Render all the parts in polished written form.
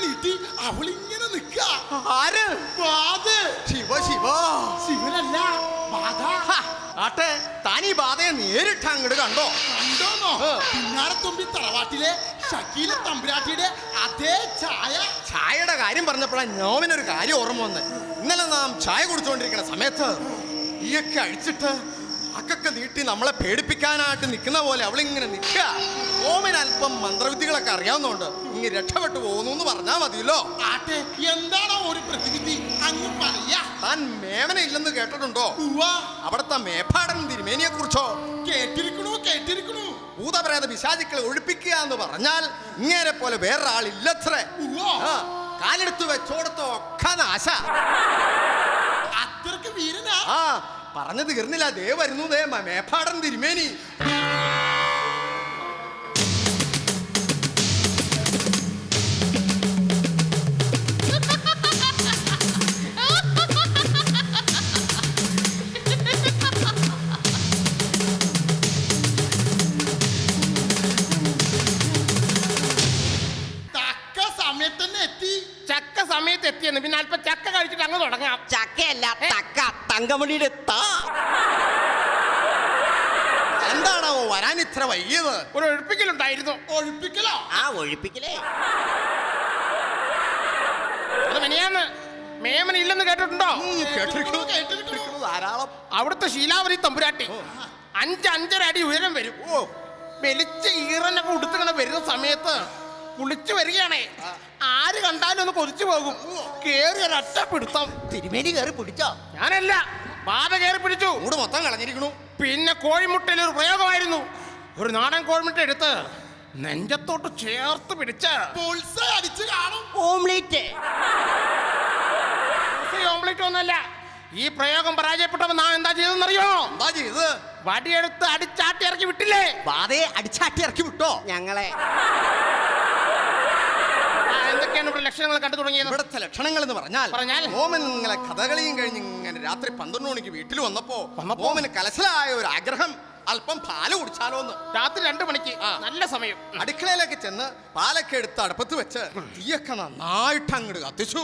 നീട്ടി അവളിങ്ങനെ നിക്ക. ആര്? ശിവ ശിവ. ശിവനല്ല, ബാധ. ആട്ടെ, താൻ ഈ ബാധയെ നേരിട്ട് അങ്ങോട്ട് കണ്ടോ? കണ്ടോന്നോ? പിന്നാരത്തുമ്പി തറവാട്ടിലെ ഷക്കീല തമ്പുരാട്ടിയുടെ അതേ ചായ. ചായയുടെ കാര്യം പറഞ്ഞപ്പോഴാണ് നോവിനൊരു കാര്യം ഓർമ്മ വന്ന്. ഇന്നലെ നാം ചായ കുടിച്ചുകൊണ്ടിരിക്കുന്ന സമയത്ത് ഈയൊക്കെ അഴിച്ചിട്ട് അക്കൊക്കെ നീട്ടി നമ്മളെ പേടിപ്പിക്കാനായിട്ട് നിൽക്കുന്ന പോലെ അവളിങ്ങനെ നിൽക്കുക. ഓമിന് അല്പം മന്ത്രവിദ്യകളൊക്കെ അറിയാവുന്നതുകൊണ്ട് ഇങ്ങനെ രക്ഷപ്പെട്ടു പോകുന്നു എന്ന് പറഞ്ഞാൽ മതിയല്ലോ. ആട്ടെ, എന്താണോ ഒരു പ്രതിവിധി അങ്ങ് പറയാ. താൻ മേമന ഇല്ലെന്ന് കേട്ടിട്ടുണ്ടോ? അവിടുത്തെ മേപ്പാടൻ തിരുമേനിയെ കുറിച്ചോ? കേട്ടിരിക്കണു. ഭൂതപ്രേത പിശാചുക്കളെ ഒഴിപ്പിക്കുക എന്ന് പറഞ്ഞാൽ ഇങ്ങനെ പോലെ വേറൊരാളില്ലത്രേ. കാലെടുത്ത് വെച്ചോടത്തോ ഒക്കെ നാശ. അത്രക്ക് വീരനാ. ആ, പറഞ്ഞു തീർന്നില്ല. ദേ വരുന്നു, ദേ മേപ്പാടൻ തിരുമേനി. സമയത്ത് എത്തിയെന്ന്. പിന്നെ അല്പം ചക്ക കഴിച്ചിട്ട് അങ്ങ് തുടങ്ങാം. ചക്കയല്ല, തക്ക. തങ്കമണിയുടെ എന്താണോ വരാൻ ഇത്ര വൈകിയത്? ഒരു ഒഴിപ്പിക്കലുണ്ടായിരുന്നു. ഒഴിപ്പിക്കലോ? ആ, ഒഴിപ്പിക്കലേ. അത് മെനിയാന്ന് മേമന ഇല്ലെന്ന് കേട്ടിട്ടുണ്ടോ? കേട്ടിരിക്കുന്നു ധാരാളം. അവിടുത്തെ ശീലാവതി തമ്പുരാട്ടി 5-5.5 അടി ഉയരം വരും. വെളിച്ച് ഈറനൊക്കെ ഉടുത്തിങ്ങനെ വരുന്ന സമയത്ത് കുളിച്ചു വരികയാണേ. ആര് കണ്ടാലും ഒന്ന് കൊതിച്ചു പോകും. കേറി ഒരൊറ്റ പിടുത്തം. തിരുമേനി കയറി പിടിച്ചോ? ഞാനല്ല, ബാധ കയറി പിടിച്ചു. മൂട് മൊത്തം കളഞ്ഞിരിക്കണു. പിന്നെ കോഴിമുട്ടയിൽ ഒരു പ്രയോഗമായിരുന്നു. ഒരു നാടൻ കോഴിമുട്ട എടുത്ത് നെഞ്ചത്തോട്ട് ചേർത്ത് പിടിച്ച് അടിച്ചു കാണും. ഓംലേറ്റ്. ഓംലേറ്റ് ഒന്നല്ല. ഈ പ്രയോഗം പരാജയപ്പെട്ടപ്പോ നാം എന്താ ചെയ്തെന്നറിയോ? എന്താ ചെയ്ത്? വടിയെടുത്ത് അടിച്ചാട്ടി ഇറക്കി വിട്ടില്ലേ? ബാധയെ അടിച്ചാട്ടി ഇറക്കി വിട്ടോ? ഞങ്ങളെ. എന്തൊക്കെയാണ് ഇവിടെ ലക്ഷണങ്ങൾ കണ്ടു തുടങ്ങിയത്? ഇവിടുത്തെ ലക്ഷണങ്ങൾ എന്ന് പറഞ്ഞാൽ ഓമൻ ഇങ്ങനെ കഥകളിയും കഴിഞ്ഞ് ഇങ്ങനെ രാത്രി 12 മണിക്ക് വീട്ടിൽ വന്നപ്പോ ഓമന് കലശലായ ഒരു ആഗ്രഹം, അല്പം പാല് കുടിച്ചാലോ എന്ന്. രാത്രി 2 മണിക്ക്. നല്ല സമയം. അടുക്കളയിലേക്ക് ചെന്ന് പാലൊക്കെ എടുത്ത് അടുപ്പത്ത് വെച്ച് തീയൊക്കെ നന്നായിട്ട് അങ്ങോട്ട് കത്തിച്ചു.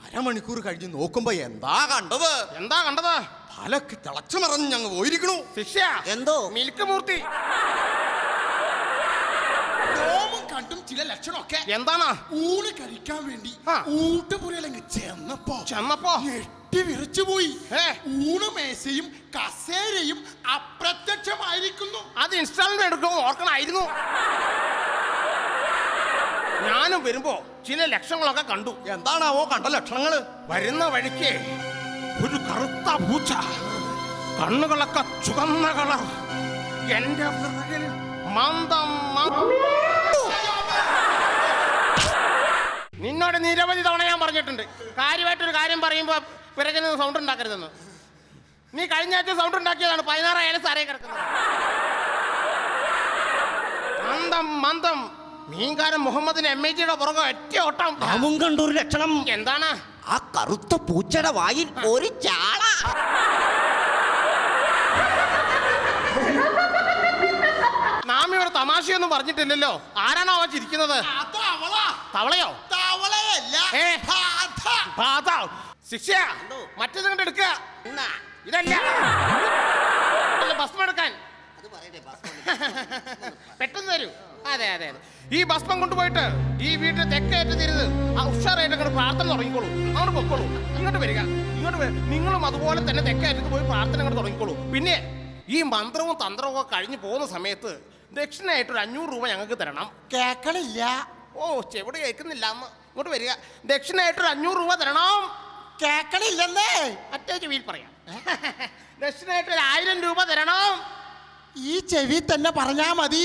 അരമണിക്കൂർ കഴിഞ്ഞ് നോക്കുമ്പോ എന്താ കണ്ടത്? പാലൊക്കെ തിളച്ചു മറഞ്ഞ് ഞങ്ങൾ പോയിരിക്കണു. ശിക്ഷ എന്തോ? മിൽക്ക് മൂർത്തി. കണ്ടും ചില ലക്ഷണമൊക്കെ. എന്താണ്? ഊണ് കഴിക്കാൻ വേണ്ടി ഊട്ടുപുരയിലെങ്കിൽ ചെന്നപ്പോ ഞെട്ടി വിറച്ചു പോയി. ഊണ് മേശയും കസേരയും അപ്രത്യക്ഷമായിരിക്കുന്നു. അത് ഇൻസ്റ്റാൾമെന്റ് എടുക്കുമോ ഓർക്കണമായിരുന്നു. ഞാനും വരുമ്പോ ചില ലക്ഷണങ്ങളൊക്കെ കണ്ടു. എന്താണാവോ കണ്ട ലക്ഷണങ്ങള്? വരുന്ന വഴിക്ക് ഒരു കറുത്ത പൂച്ച, കണ്ണുകളൊക്കെ ചുവന്ന കളർ, എന്റെ പിറകിൽ നിന്നോട് നിരവധി തവണ ഞാൻ പറഞ്ഞിട്ടുണ്ട്, കാര്യമായിട്ടൊരു കാര്യം പറയുമ്പോ പിറകിൽ നിന്ന് സൗണ്ട് ഉണ്ടാക്കരുതെന്ന്. നീ കഴിഞ്ഞ ആഴ്ച സൗണ്ട് ഉണ്ടാക്കിയതാണ്. 16 സാറേ കിടക്കുന്നത്. മന്ദം മീൻകാരൻ മുഹമ്മദിന് MIG-യുടെ പുറകെ ഒറ്റ ഓട്ടം. അവൻ കണ്ടൊരു ലക്ഷണം. എന്താണ്? ആ കറുത്ത പൂച്ചയുടെ വായിൽ ഒരു ചാള. നാമിയുടെ തമാശയൊന്നും പറഞ്ഞിട്ടില്ലല്ലോ. ആരാണോ അവ ചിരിക്കുന്നത്? തവളയോ? ശിക്ഷ മറ്റേത് കണ്ട് എടുക്കുക. ഇതല്ല, ഭസ്മം എടുക്കാൻ പെട്ടെന്ന് തരൂ. അതെ. ഈ ഭസ്മം കൊണ്ടുപോയിട്ട് ഈ വീട്ടിൽ തെക്കേറ്റ് തിരുത് ഉഷാറായിട്ട് അങ്ങോട്ട് പ്രാർത്ഥന തുടങ്ങിക്കോളൂ. അങ്ങോട്ട് പൊക്കോളൂ. ഇങ്ങോട്ട് വരിക. നിങ്ങളും അതുപോലെ തന്നെ തെക്കേറ്റത്ത് പോയി പ്രാർത്ഥന അങ്ങോട്ട് തുടങ്ങിക്കോളൂ. പിന്നെ ഈ മന്ത്രവും തന്ത്രവും ഒക്കെ കഴിഞ്ഞ് പോകുന്ന സമയത്ത് ദക്ഷിണയായിട്ട് ഒരു 500 രൂപ ഞങ്ങൾക്ക് തരണം. കേക്കണില്ല. ഓ, ചെവിടെ കേൾക്കുന്നില്ല. ഇങ്ങോട്ട് വരിക. ദക്ഷിണയായിട്ടൊരു 500 രൂപ തരണം. കേക്കണില്ലെന്നേ. മറ്റേ ചെവിയിൽ പറയാം. ദക്ഷിണയായിട്ടൊരു 1000 രൂപ തരണം. ഈ ചെവി തന്നെ പറഞ്ഞാ മതി.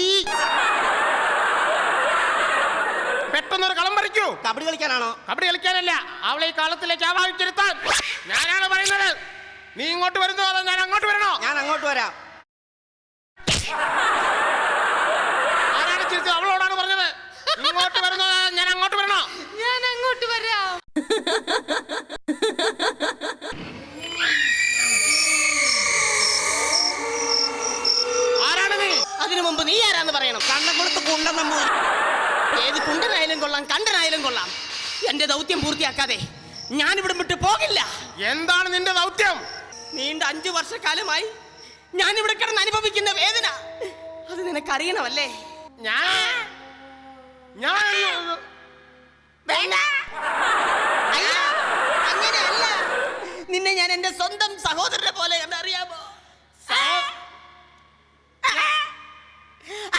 പെട്ടെന്നൊരു കളം പറിക്കൂ. കബഡി കളിക്കാനാണോ? കബഡി കളിക്കാനല്ല, അവളെ ഈ കാലത്തിലേക്ക് ആവാഹിച്ചിരുത്താൻ ഞാനാണ് പറയുന്നത്. നീ ഇങ്ങോട്ട് വരുന്നോ അതോ ഞാൻ അങ്ങോട്ട് വരണോ? ഞാൻ അങ്ങോട്ട് വരാം. ആരാണ് ചിരിച്ചത്? അവളോടാണ് പറഞ്ഞത്. ഇങ്ങോട്ട് വരുന്നോ ഞാൻ അങ്ങോട്ട് വരണോ? ഞാൻ അങ്ങോട്ട് വരാം. ആരാണ് നീ? അതിനു മുമ്പ് നീ ആരാന്ന് പറയണം. കണ്ണക്കുളത്ത് കുണ്ടൻ നമ്പൂതിരി. ഏത് കുണ്ടനായാലും കൊള്ളാം, കണ്ടനായാലും കൊള്ളാം. എന്റെ ദൗത്യം പൂർത്തിയാക്കാതെ ഞാനിവിടെ വിട്ട് പോകില്ല. എന്താണ് നിന്റെ ദൗത്യം? നീണ്ട 5 വർഷക്കാലമായി ഞാനിവിടെ കിടന്ന് അനുഭവിക്കുന്ന വേദന അത് നിനക്കറിയണമല്ലേ? വേണ്ട. അയ്യോ, അങ്ങനെയല്ല. നിന്നെ ഞാൻ എന്റെ സ്വന്തം സഹോദരനെ പോലെ കണ്ടറിയാമോ?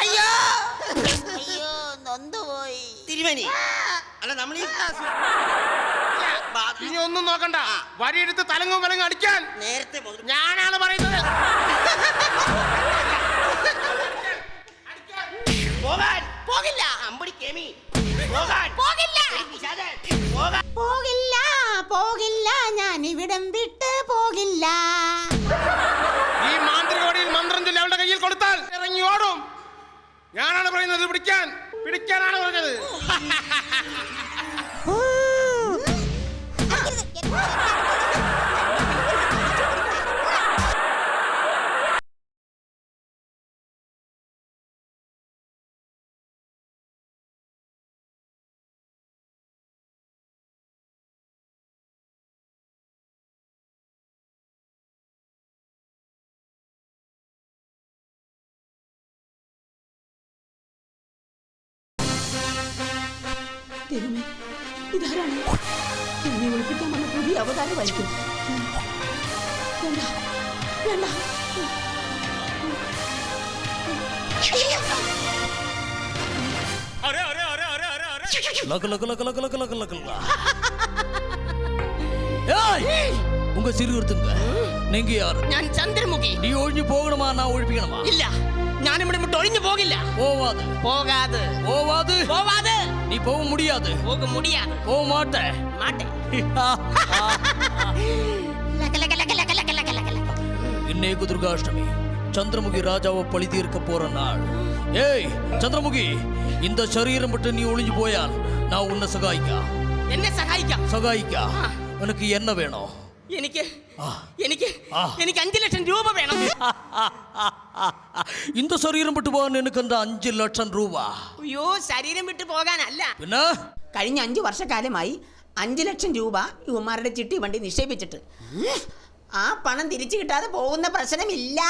അയ്യോ അയ്യോ നൊന്തുപോയി. തിരുമേനി, അല്ല നമ്മൾ ഇനി ഒന്നും നോക്കണ്ട, വരിയെടുത്ത് തലങ്ങും വിലങ്ങും അടിക്കാൻ നേരത്തെ മുതൽ ഞാനാണ് പറയുന്നത്. പോകാൻ പോകില്ല. അമ്പടി കേമി പോകാൻ പോകില്ല. പോകില്ല പോകില്ല ഞാൻ ഇവിടം വിട്ട് പോകില്ല. ഈ മാന്ത്രികോടിയിൽ മന്ത്രം ചൊല്ലി അവളുടെ കയ്യിൽ കൊടുത്താൽ ഇറങ്ങി ഓടും. ഞാനാണ് പറയുന്നത് പിടിക്കാനാണ് പറഞ്ഞത്. ദൈവമേ, ഇതാരാണ്? എന്നെ ഒളിപ്പിക്കാൻ വന്ന പുതിയ അവതാരമായിരിക്കും. വേണ്ട വേണ്ട. உங்க சிறுவர்த்துங்க நீங்க யாரு? ഞാൻ ചന്ദ്രമുഖി. நீ ஒழிஞ்சு போகணுமா நான் ஒழிப்பிக்கணுமா? ഇല്ല, ഞാൻ ഇവിടെ വിട്ട് ഒഴിഞ്ഞു പോകില്ല. போவாது പോകാതെ போவாது പോവാതെ நீ போக முடியாது. പോക മുടിയാതെ போக மாட்ட. മാട്ടെ. இன்னைக்கு துர்காஷ்டமி, சந்திரமுகி ராஜாவை பழி தீர்க்க போற நாள். ஏய் சந்திரமுகி, இந்த சரீரம் விட்டு நீ ஒளிஞ்சு போயால் நான் உன்னை എന്നെ സഹായിക്കാം. சகாயிக்கா. உனக்கு என்ன வேணும்? എനിക്ക് എനിക്ക് എനിക്ക് 5 ലക്ഷം രൂപ വേണം. இந்த சரீரம் விட்டு போകാൻ எனக்கு அந்த 5 ലക്ഷം രൂപ. അയ്യോ, ശരീരം വിട്ട് പോകാനല്ല. പിന്നെ കഴിഞ്ഞ 5 വർഷക്കാലമായി 5 ലക്ഷം രൂപ ഇവന്മാരുടെ ചിട്ടി വണ്ടി നിക്ഷേപിച്ചിട്ട് ആ പണം തിരിച്ചു കിട്ടാതെ പോകുന്ന പ്രശ്നമില്ല.